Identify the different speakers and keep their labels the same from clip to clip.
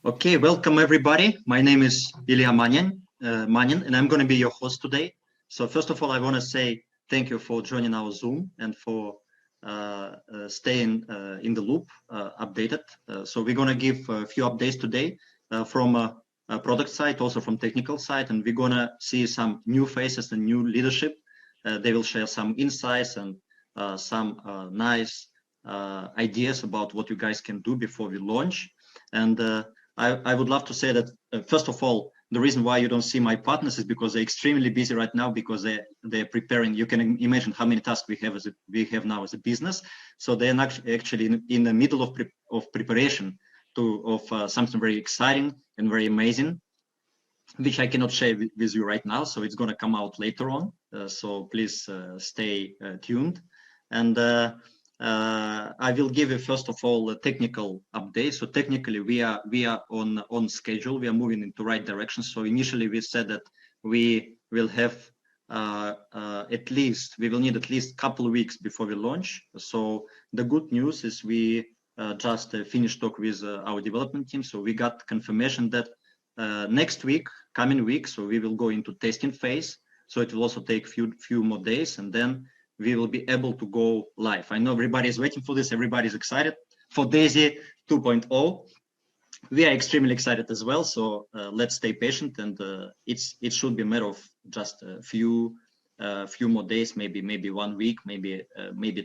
Speaker 1: Okay, welcome everybody. My name is Ilya Marin, and I'm going to be your host today. So first of all, I want to say thank you for joining our Zoom and for staying in the loop, updated. So we're going to give a few updates today from a product side, also from technical side, and we're going to see some new faces and new leadership. They will share some insights and some nice ideas about what you guys can do before we launch. And I would love to say that, first of all, the reason why you don't see my partners is because they're extremely busy right now because they're preparing. You can imagine how many tasks we have now as a business. So they're actually in the middle of preparation of something very exciting and very amazing, which I cannot share with you right now. So it's going to come out later on. So please stay tuned. And I will give you first of all a technical update. So technically we are on schedule. We are moving in the right direction. So initially we said that we will have we will need at least a couple of weeks before we launch. So the good news is we just finished talk with our development team. So we got confirmation that next week, coming week, so we will go into testing phase. So it will also take few more days, and then we will be able to go live. I know everybody is waiting for this. Everybody is excited for D.AI.SY 2.0. We are extremely excited as well. So let's stay patient, and it should be a matter of just a few more days, maybe 1 week, maybe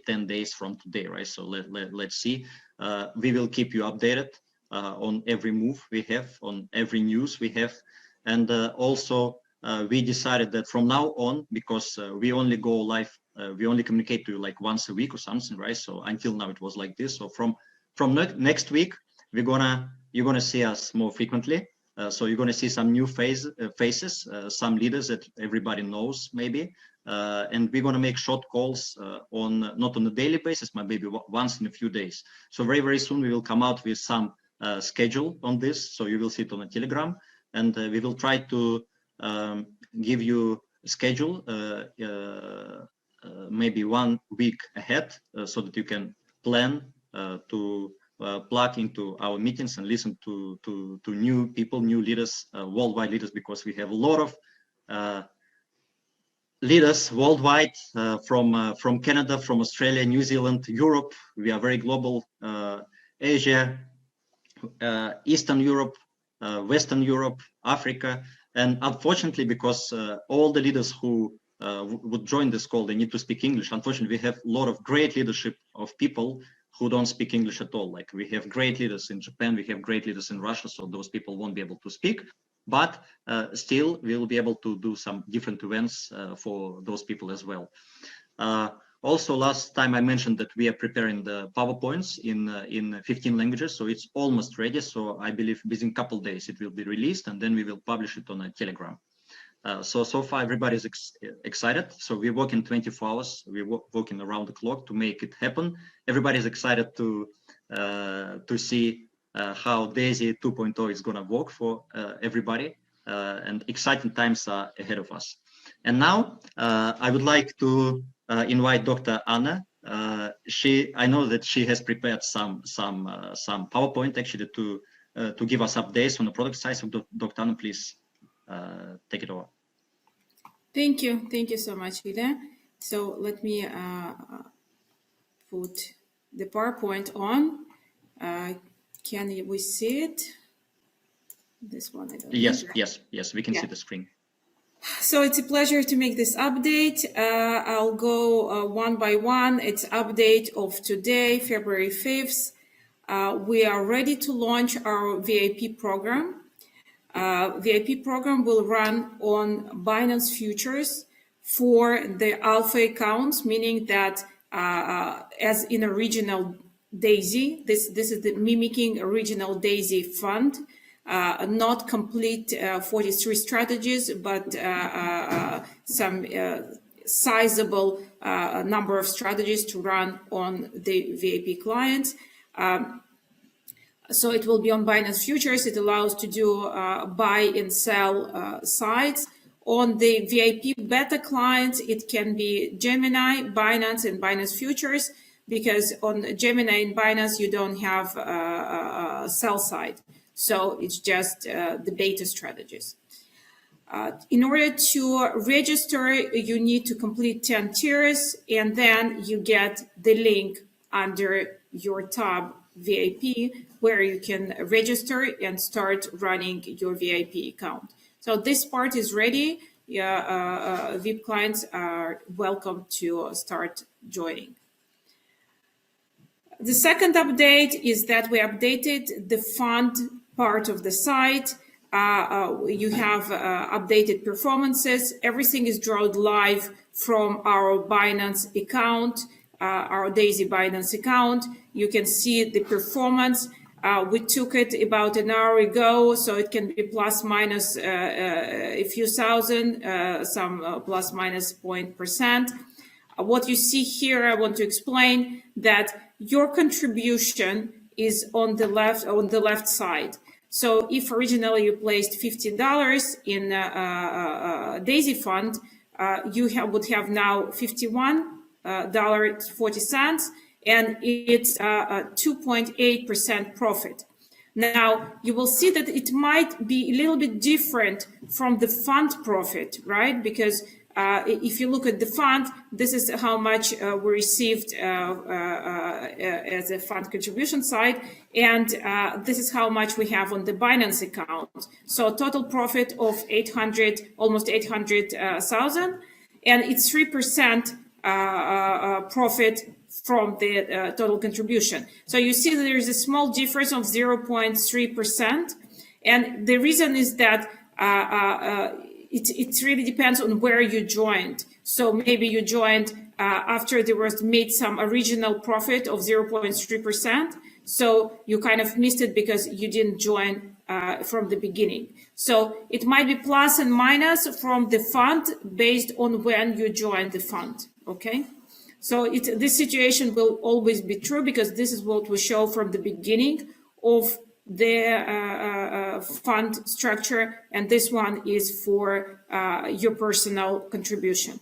Speaker 1: 10 days from today, right? So let's see. We will keep you updated on every move we have, on every news we have, and also we decided that from now on, because we only go live, we only communicate to you like once a week or something, right? So until now it was like this. So from next week, you're gonna see us more frequently. So you're gonna see some new faces, some leaders that everybody knows maybe, and we're gonna make short calls not on a daily basis, but maybe once in a few days. So very soon we will come out with some schedule on this. So you will see it on a Telegram, and we will try to give you a schedule maybe 1 week ahead, so that you can plan to plug into our meetings and listen to new people, new leaders, worldwide leaders, because we have a lot of leaders worldwide, from Canada, from Australia, New Zealand, Europe. We are very global. Asia, Eastern Europe, Western Europe, Africa. And unfortunately, because all the leaders who would join this call, they need to speak English. Unfortunately, we have a lot of great leadership of people who don't speak English at all. Like we have great leaders in Japan, we have great leaders in Russia, so those people won't be able to speak. But still, we will be able to do some different events for those people as well. Also, last time I mentioned that we are preparing the PowerPoints in 15 languages, so it's almost ready. So I believe within a couple of days it will be released, and then we will publish it on a Telegram. So far everybody's excited. So we're working 24 hours. We're working around the clock to make it happen. Everybody's excited to see how D.AI.SY 2.0 is going to work for everybody, and exciting times are ahead of us. And now I would like to invite Dr. Anna. I know that she has prepared some PowerPoint actually to give us updates on the product side. So Dr. Anna, please take it over.
Speaker 2: Thank you so much, Ilya. So let me put the PowerPoint on. Can we see it? This one, I don't know.
Speaker 1: Yes, we can see the screen.
Speaker 2: So it's a pleasure to make this update. I'll go one by one. It's update of today, February 5th. We are ready to launch our VIP program. VIP program will run on Binance futures for the alpha accounts, meaning that as in a regional D.AI.SY, this is the mimicking original D.AI.SY fund, not complete 43 strategies, but some sizable number of strategies to run on the VIP clients. So it will be on Binance Futures. It allows to do buy and sell sides. On the VIP beta clients, it can be Gemini, Binance, and Binance Futures, because on Gemini and Binance, you don't have sell side. So it's just the beta strategies. In order to register, you need to complete 10 tiers, and then you get the link under your tab VIP, where you can register and start running your VIP account. So this part is ready. VIP clients are welcome to start joining. The second update is that we updated the fund part of the site. You have updated performances. Everything is drawn live from our Binance account, our DAISY Binance account. You can see the performance. We took it about an hour ago, so it can be plus minus a few thousand, some plus minus 0.%. What you see here, I want to explain that your contribution is on the left side. So if originally you placed $50 in DAISY fund, you would have now $51.40, and it's a 2.8% profit. Now, you will see that it might be a little bit different from the fund profit, right? Because if you look at the fund, this is how much we received as a fund contribution side, and this is how much we have on the Binance account. So total profit of almost 800,000, and it's 3% profit from the total contribution. So you see that there is a small difference of 0.3%, and the reason is that it really depends on where you joined. So maybe you joined after there was made some original profit of 0.3%. So you kind of missed it because you didn't join from the beginning. So it might be plus and minus from the fund based on when you joined the fund, okay? So this situation will always be true because this is what we show from the beginning of the fund structure, and this one is for your personal contribution.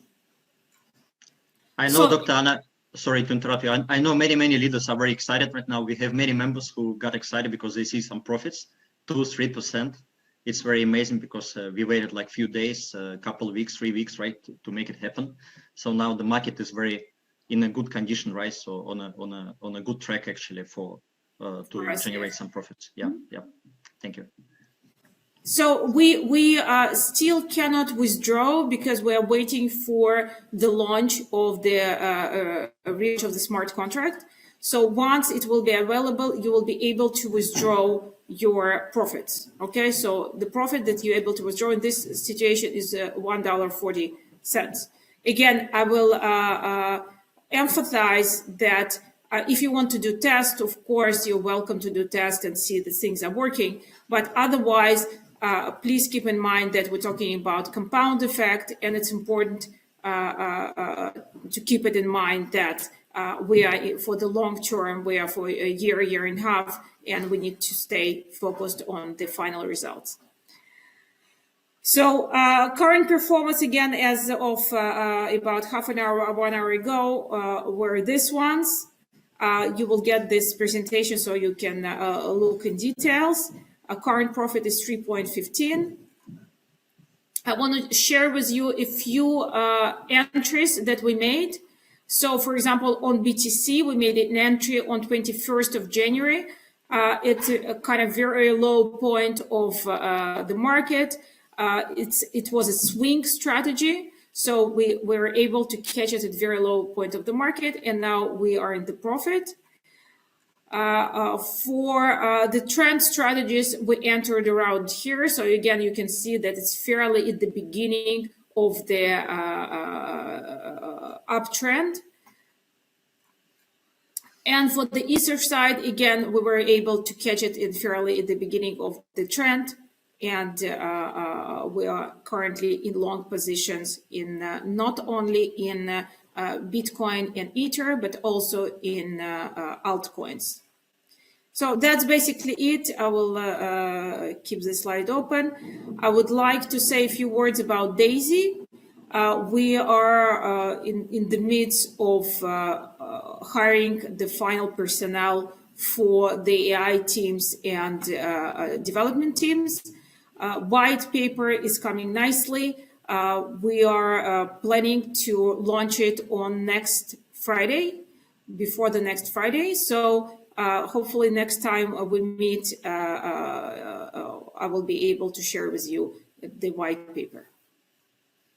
Speaker 1: I know, Dr. Anna, sorry to interrupt you. I know many leaders are very excited right now. We have many members who got excited because they see some profits, 2-3%. It's very amazing because we waited like few days, a couple of weeks, 3 weeks, right, to make it happen. So now the market is very in a good condition, right? So on a good track actually for to generate some profits. Yeah, yeah. Thank you.
Speaker 2: So we still cannot withdraw because we are waiting for the launch of the relaunch of the smart contract. So once it will be available, you will be able to withdraw your profits. Okay, so the profit that you're able to withdraw in this situation is $1.40. Again, I will emphasize that if you want to do tests, of course, you're welcome to do tests and see that things are working. But otherwise, please keep in mind that we're talking about compound effect, and it's important to keep it in mind that we are for the long term, we are for a year and a half, and we need to stay focused on the final results. So current performance, again, as of about half an hour, 1 hour ago, were these ones. You will get this presentation so you can look in details. Current profit is 3.15. I want to share with you a few entries that we made. So, for example, on BTC, we made an entry on 21st of January. It's a kind of very low point of the market. It was a swing strategy. So we were able to catch it at very low point of the market, and now we are in the profit. For the trend strategies, we entered around here. So again, you can see that it's fairly at the beginning of the uptrend. And for the Ether side, again, we were able to catch it fairly at the beginning of the trend. And we are currently in long positions in not only in Bitcoin and Ether, but also in altcoins. So that's basically it. I will keep the slide open. I would like to say a few words about DAISY. We are in the midst of hiring the final personnel for the AI teams and development teams. White paper is coming nicely. We are planning to launch it on next Friday, before the next Friday. So hopefully next time we meet, I will be able to share with you the white paper.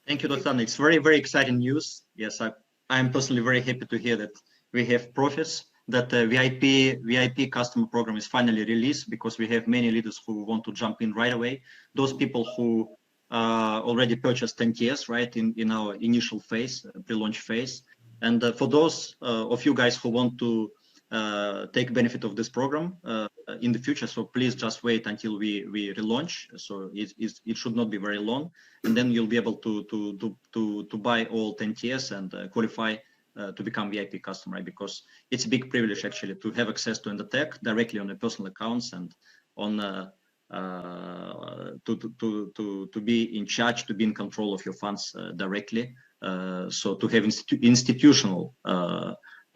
Speaker 1: Thank you, Dr. Anna. It's very, very exciting news. Yes, I'm personally very happy to hear that we have profits, that the VIP customer program is finally released, because we have many leaders who want to jump in right away. Those people who already purchased 10 tiers, right, in our initial phase, pre-launch phase. And for those of you guys who want to take benefit of this program in the future, so please just wait until we relaunch. So it should not be very long, and then you'll be able to buy all 10 tiers and qualify to become VIP customer, right? Because it's a big privilege actually to have access to Endotech directly on your personal accounts, and on to be in charge, to be in control of your funds directly. So to have institutional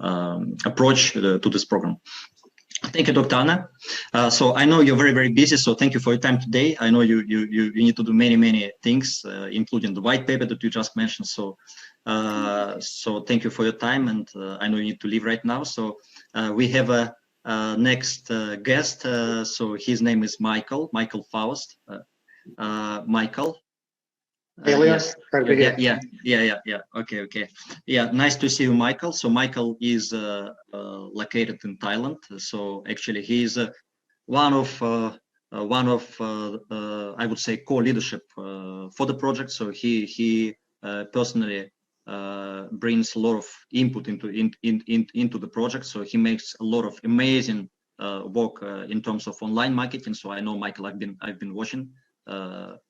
Speaker 1: approach to this program. Thank you, Dr. Anna. So I know you're very, very busy, so thank you for your time today. I know you need to do many things, including the white paper that you just mentioned. So so thank you for your time, and I know you need to leave right now. So we have a next guest. So his name is Michael Faust. Michael.
Speaker 3: Ilya,
Speaker 1: yes. Yeah. Okay. Yeah, nice to see you, Michael. So Michael is located in Thailand. So actually, he is one of I would say core leadership for the project. So he personally brings a lot of input into the project. So he makes a lot of amazing work in terms of online marketing. So I know, Michael, I've been watching of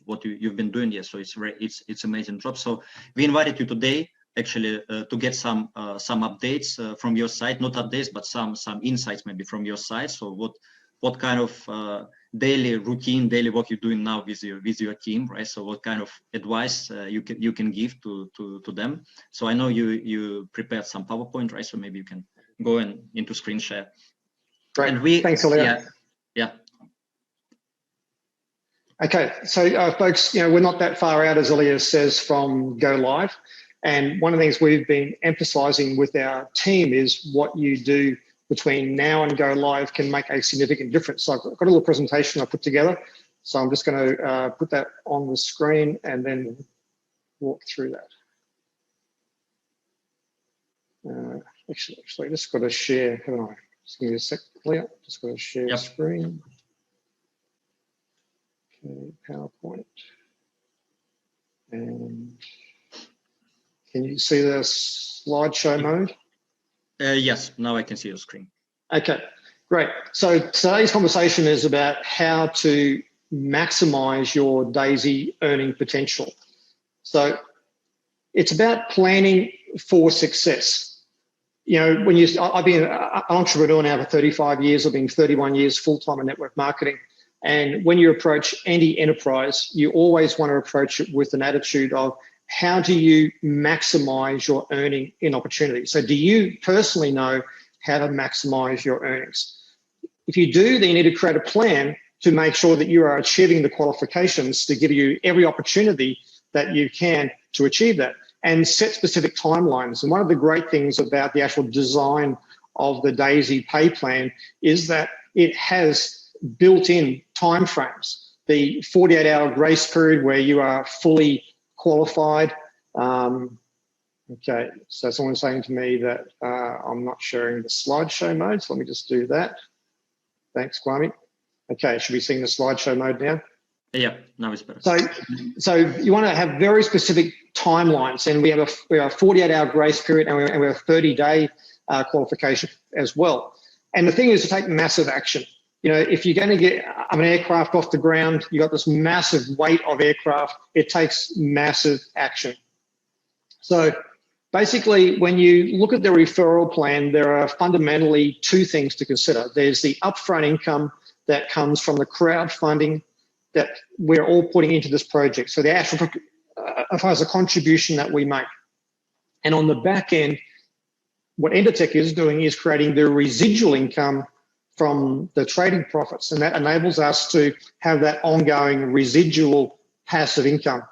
Speaker 1: what you've been doing. Yes, so it's amazing job. So we invited you today actually to get some updates from your side, not updates, but some insights maybe from your side. So what kind of daily work you're doing now with your team, right? So what kind of advice you can give to them? So I know you prepared some PowerPoint, right? So maybe you can go into screen share.
Speaker 3: Great.
Speaker 1: And
Speaker 3: thanks, Ilya.
Speaker 1: Yeah.
Speaker 3: Okay, so folks, we're not that far out, as Ilya says, from go live. And one of the things we've been emphasizing with our team is what you do between now and go live can make a significant difference. So I've got a little presentation I put together. So I'm just going to put that on the screen and then walk through that. Actually, I just got to share, haven't I? Just give me a sec, Ilya. Just got to share screen. Okay, PowerPoint. And can you see the slideshow mode?
Speaker 1: Yes, now I can see your screen.
Speaker 3: Okay, great. So today's conversation is about how to maximize your DAISY earning potential. So it's about planning for success. I've been an entrepreneur now for 35 years. I've been 31 years full-time in network marketing. And when you approach any enterprise, you always want to approach it with an attitude of, how do you maximize your earning in opportunity? So do you personally know how to maximize your earnings? If you do, then you need to create a plan to make sure that you are achieving the qualifications to give you every opportunity that you can to achieve that, and set specific timelines. And one of the great things about the actual design of the DAISY pay plan is that it has built-in timeframes. The 48-hour grace period where you are fully qualified. Okay, so someone's saying to me that I'm not sharing the slideshow mode, so let me just do that. Thanks, Kwame. Okay, should be seeing the slideshow mode now?
Speaker 1: Yeah, now it's better.
Speaker 3: So you want to have very specific timelines, and we have a 48-hour grace period, and we have a 30-day qualification as well. And the thing is to take massive action. If you're going to get an aircraft off the ground, you've got this massive weight of aircraft, it takes massive action. So basically, when you look at the referral plan, there are fundamentally two things to consider. There's the upfront income that comes from the crowdfunding that we're all putting into this project. So the actual, as far as the contribution that we make. And on the back end, what Entertech is doing is creating the residual income from the trading profits, and that enables us to have that ongoing residual passive income.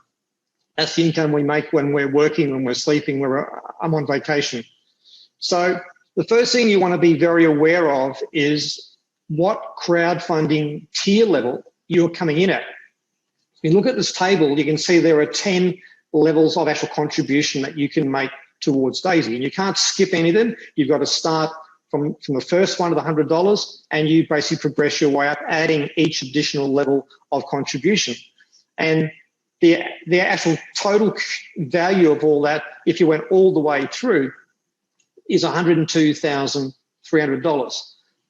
Speaker 3: That's the income we make when we're working, when we're sleeping, when I'm on vacation. So the first thing you want to be very aware of is what crowdfunding tier level you're coming in at. If you look at this table, you can see there are 10 levels of actual contribution that you can make towards DAISY, and you can't skip any of them. You've got to start from the first one of the $100, and you basically progress your way up, adding each additional level of contribution. And the actual total value of all that, if you went all the way through, is $102,300.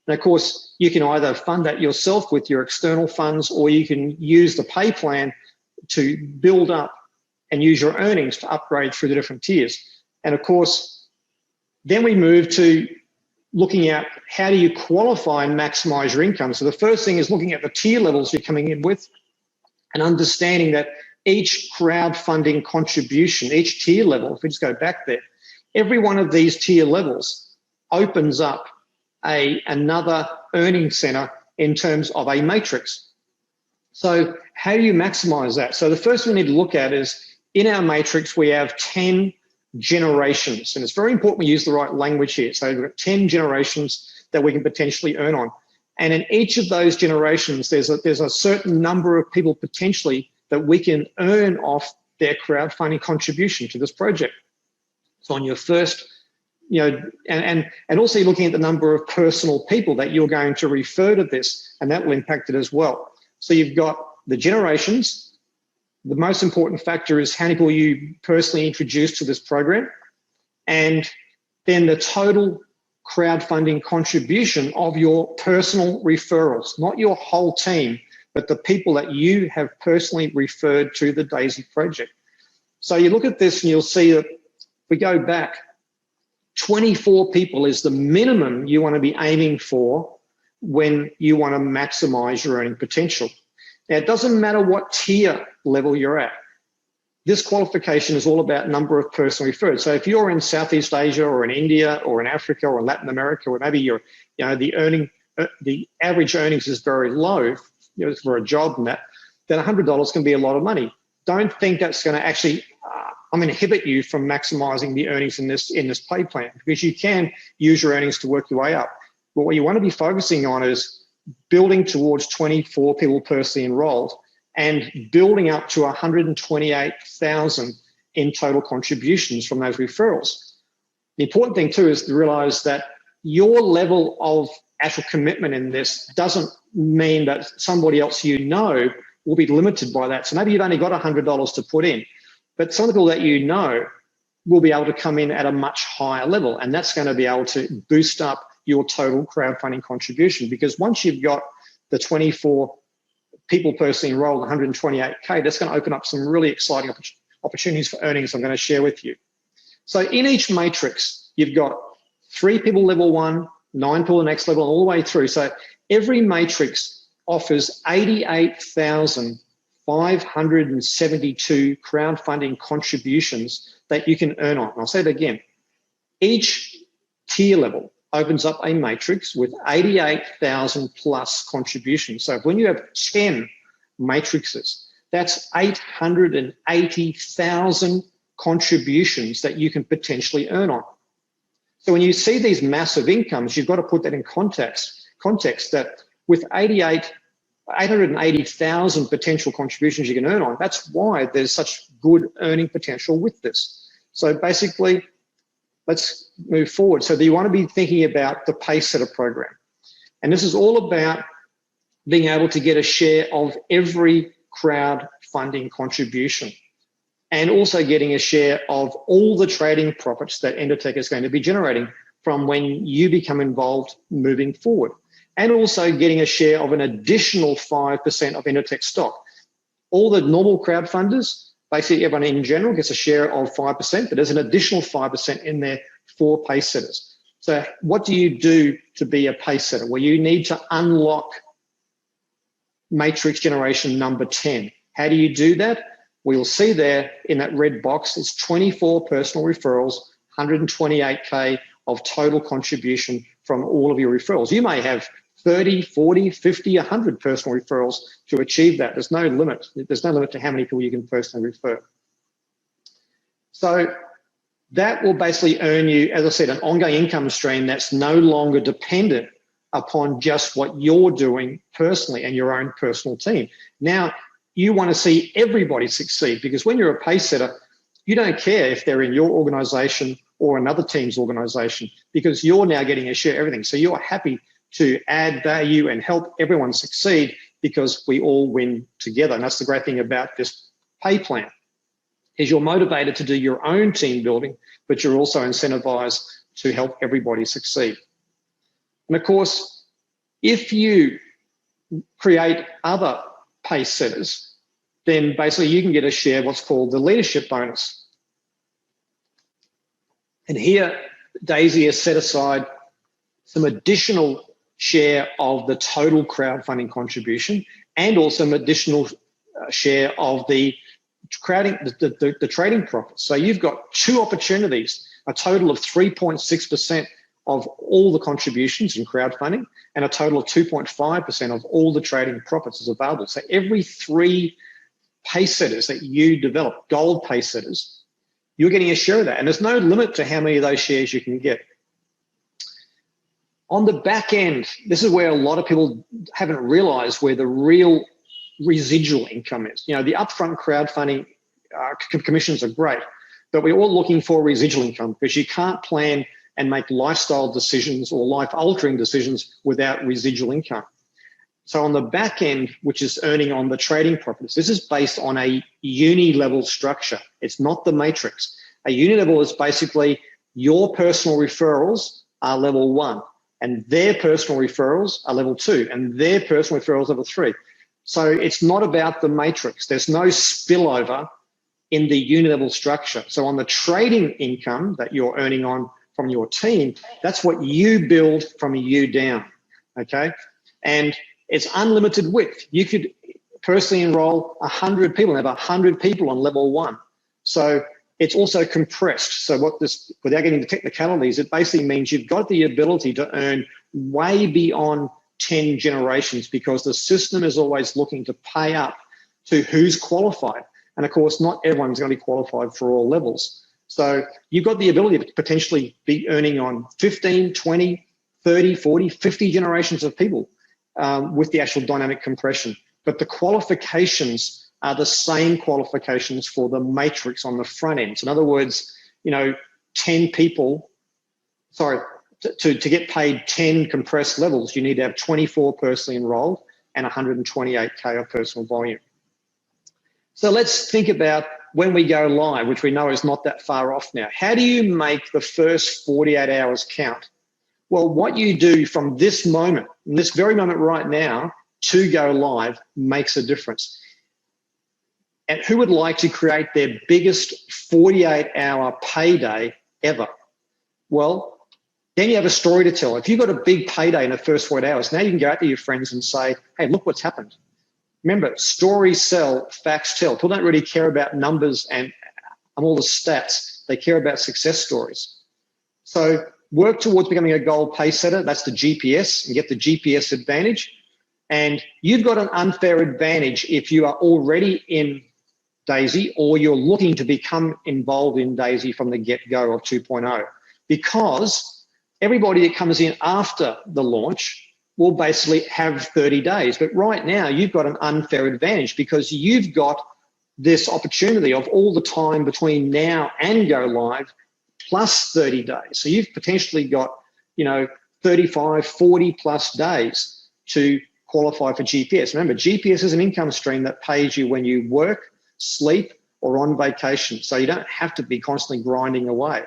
Speaker 3: And of course, you can either fund that yourself with your external funds, or you can use the pay plan to build up and use your earnings to upgrade through the different tiers. And of course, then we move to looking at how do you qualify and maximize your income. So the first thing is looking at the tier levels you're coming in with and understanding that each crowdfunding contribution, each tier level, if we just go back there, every one of these tier levels opens up another earning center in terms of a matrix. So how do you maximize that? So the first thing we need to look at is in our matrix, we have 10 generations, and it's very important we use the right language here. So we've got 10 generations that we can potentially earn on. And in each of those generations, there's a certain number of people potentially that we can earn off their crowdfunding contribution to this project. So on your first, and also you're looking at the number of personal people that you're going to refer to this, and that will impact it as well. So you've got the generations. The most important factor is how many people you personally introduce to this program, and then the total crowdfunding contribution of your personal referrals, not your whole team, but the people that you have personally referred to the DAISY project. So you look at this and you'll see that if we go back, 24 people is the minimum you want to be aiming for when you want to maximize your earning potential. Now, it doesn't matter what tier level you're at. This qualification is all about number of personal referred. So if you're in Southeast Asia or in India or in Africa or in Latin America, or maybe the average earnings is very low, for a job and that, then $100 can be a lot of money. Don't think that's going to actually inhibit you from maximizing the earnings in this pay plan, because you can use your earnings to work your way up. But what you want to be focusing on is building towards 24 people personally enrolled and building up to 128,000 in total contributions from those referrals. The important thing too is to realize that your level of actual commitment in this doesn't mean that somebody else will be limited by that. So maybe you've only got $100 to put in, but some people that will be able to come in at a much higher level, and that's going to be able to boost up your total crowdfunding contribution, because once you've got the 24 people personally enrolled, 128K, that's going to open up some really exciting opportunities for earnings I'm going to share with you. So in each matrix, you've got 3 people level 1, 9 people the next level, all the way through. So every matrix offers 88,572 crowdfunding contributions that you can earn on. I'll say it again. Each tier level opens up a matrix with 88,000 plus contributions. So when you have 10 matrices, that's 880,000 contributions that you can potentially earn on. So when you see these massive incomes, you've got to put that in context that with 880,000 potential contributions you can earn on, that's why there's such good earning potential with this. So basically, let's move forward. So you want to be thinking about the pace setter program. And this is all about being able to get a share of every crowdfunding contribution, and also getting a share of all the trading profits that Entertech is going to be generating from when you become involved moving forward. And also getting a share of an additional 5% of Entertech stock. All the normal crowdfunders, basically everyone in general, gets a share of 5%, but there's an additional 5% in there for pace setters. So what do you do to be a pace setter? Well, you need to unlock matrix generation number 10. How do you do that? We'll see there in that red box, it's 24 personal referrals, 128K of total contribution from all of your referrals. You may have 30, 40, 50, 100 personal referrals to achieve that. There's no limit. There's no limit to how many people you can personally refer. So that will basically earn you, as I said, an ongoing income stream that's no longer dependent upon just what you're doing personally and your own personal team. Now, you want to see everybody succeed, because when you're a pace setter, you don't care if they're in your organization or another team's organization, because you're now getting a share of everything. So you're happy to add value and help everyone succeed, because we all win together. And that's the great thing about this pay plan, is you're motivated to do your own team building, but you're also incentivized to help everybody succeed. And of course, if you create other pace setters, then basically you can get a share of what's called the leadership bonus. And here, D.AI.SY has set aside some additional share of the total crowdfunding contribution, and also an additional share of the trading profits. So you've got two opportunities, a total of 3.6% of all the contributions in crowdfunding, and a total of 2.5% of all the trading profits is available. So every 3 pace setters that you develop, gold pace setters, you're getting a share of that. And there's no limit to how many of those shares you can get. On the back end, this is where a lot of people haven't realized where the real residual income is. You know, the upfront crowdfunding commissions are great, but we're all looking for residual income, because you can't plan and make lifestyle decisions or life-altering decisions without residual income. So on the back end, which is earning on the trading profits, this is based on a uni-level structure. It's not the matrix. A uni-level is basically your personal referrals are level 1, and their personal referrals are level 2, and their personal referrals level 3. So it's not about the matrix. There's no spillover in the uni-level structure. So on the trading income that you're earning on from your team, that's what you build from you down, okay? And it's unlimited width. You could personally enroll 100 people and have 100 people on level 1. So it's also compressed. So what this, without getting into technicalities, it basically means you've got the ability to earn way beyond 10 generations, because the system is always looking to pay up to who's qualified. And of course, not everyone's going to be qualified for all levels. So you've got the ability to potentially be earning on 15, 20, 30, 40, 50 generations of people with the actual dynamic compression. But the qualifications are the same qualifications for the matrix on the front end. So in other words, you know, 10 people, sorry, to get paid 10 compressed levels, you need to have 24 personally enrolled and 128K of personal volume. So let's think about when we go live, which we know is not that far off now. How do you make the first 48 hours count? Well, what you do from this moment, this very moment right now, to go live makes a difference. And who would like to create their biggest 48-hour payday ever? Well, then you have a story to tell. If you've got a big payday in the first 48 hours, now you can go out to your friends and say, hey, look what's happened. Remember, stories sell, facts tell. People don't really care about numbers and all the stats. They care about success stories. So work towards becoming a gold pace setter. That's the GPS, and get the GPS advantage. And you've got an unfair advantage if you are already in D.AI.SY or you're looking to become involved in D.AI.SY from the get-go of 2.0, because everybody that comes in after the launch will basically have 30 days. But right now, you've got an unfair advantage, because you've got this opportunity of all the time between now and go live plus 30 days. So you've potentially got, you know, 35, 40 plus days to qualify for GPS. Remember, GPS is an income stream that pays you when you work, sleep, or on vacation. So you don't have to be constantly grinding away.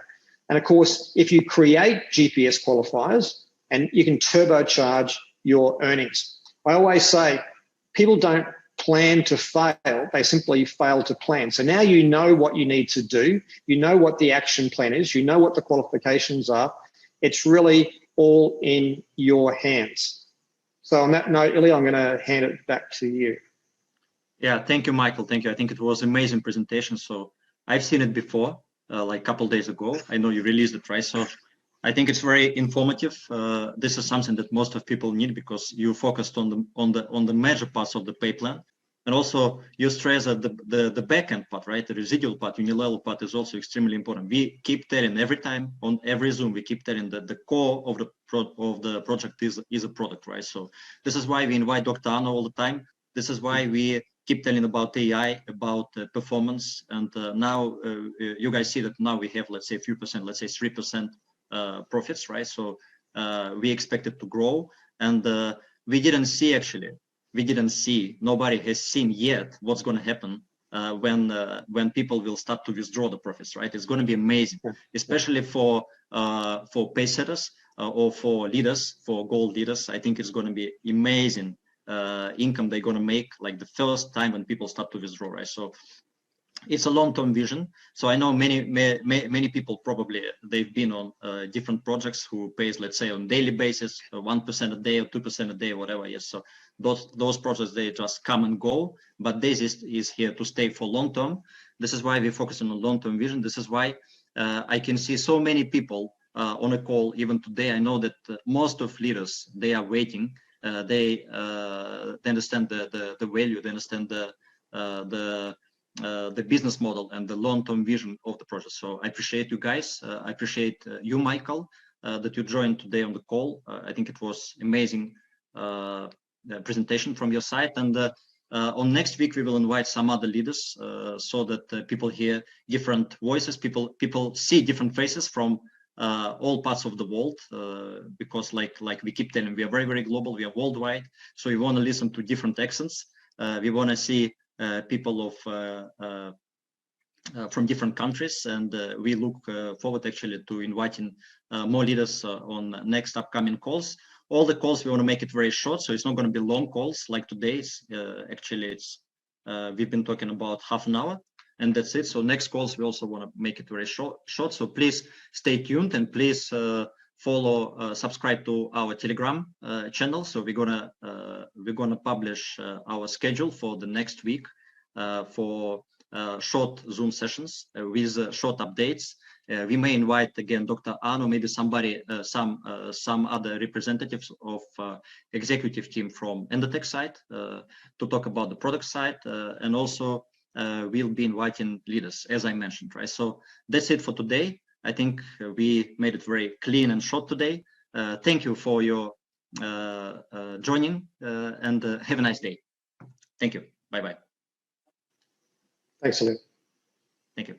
Speaker 3: And of course, if you create GPS qualifiers, and you can turbocharge your earnings. I always say people don't plan to fail, they simply fail to plan. So now you know what you need to do, you know what the action plan is, you know what the qualifications are. It's really all in your hands. So on that note, Ilya, I'm going to hand it back to you.
Speaker 1: Yeah, thank you, Michael. Thank you. I think it was an amazing presentation. So I've seen it before, like a couple of days ago. I know you released it, right? So I think it's very informative. This is something that most of people need because you focused on the major parts of the pay plan, and also you stress that the back end part, right? The residual part, unilevel part is also extremely important. We keep telling every time on every Zoom, we keep telling that the core of the project is a product, right? So this is why we invite Dr. Anna all the time. This is why we keep telling about AI, about performance, and now you guys see that now we have, let's say, a few percent, let's say 3%. Profits, right? So we expect it to grow, and we didn't see, nobody has seen yet what's going to happen when people will start to withdraw the profits, right? It's going to be amazing, especially for pay setters or for leaders, for gold leaders. I think it's going to be amazing income they're going to make, like the first time when people start to withdraw, right? So it's a long-term vision. So I know many people probably they've been on different projects who pays, let's say, on daily basis, 1% a day or 2% a day, or whatever. Yes. So those projects, they just come and go. But this is here to stay for long-term. This is why we focus on a long-term vision. This is why I can see so many people on a call even today. I know that most of leaders, they are waiting. They understand the value. They understand the business model and the long-term vision of the project. So I appreciate you guys. I appreciate you, Michael, that you joined today on the call. I think it was amazing presentation from your side. And on next week, we will invite some other leaders so that people hear different voices, people see different faces from all parts of the world, because like we keep telling, we are very, very global, we are worldwide. So we want to listen to different accents. We want to see people from different countries, and we look forward actually to inviting more leaders on next upcoming calls. All the calls, we want to make it very short, so it's not going to be long calls like today's. Actually, it's we've been talking about half an hour, and that's it. So next calls, we also want to make it very short. So please stay tuned, and please follow, subscribe to our Telegram channel. So we're gonna publish our schedule for the next week for short Zoom sessions with short updates. We may invite again Dr. Ano, maybe somebody, some other representatives of executive team from Endotech side to talk about the product side, and also we'll be inviting leaders, as I mentioned, right? So that's it for today. I think we made it very clean and short today. Thank you for your joining, and have a nice day. Thank you. Bye-bye.
Speaker 3: Thanks, Ilya.
Speaker 1: Thank you.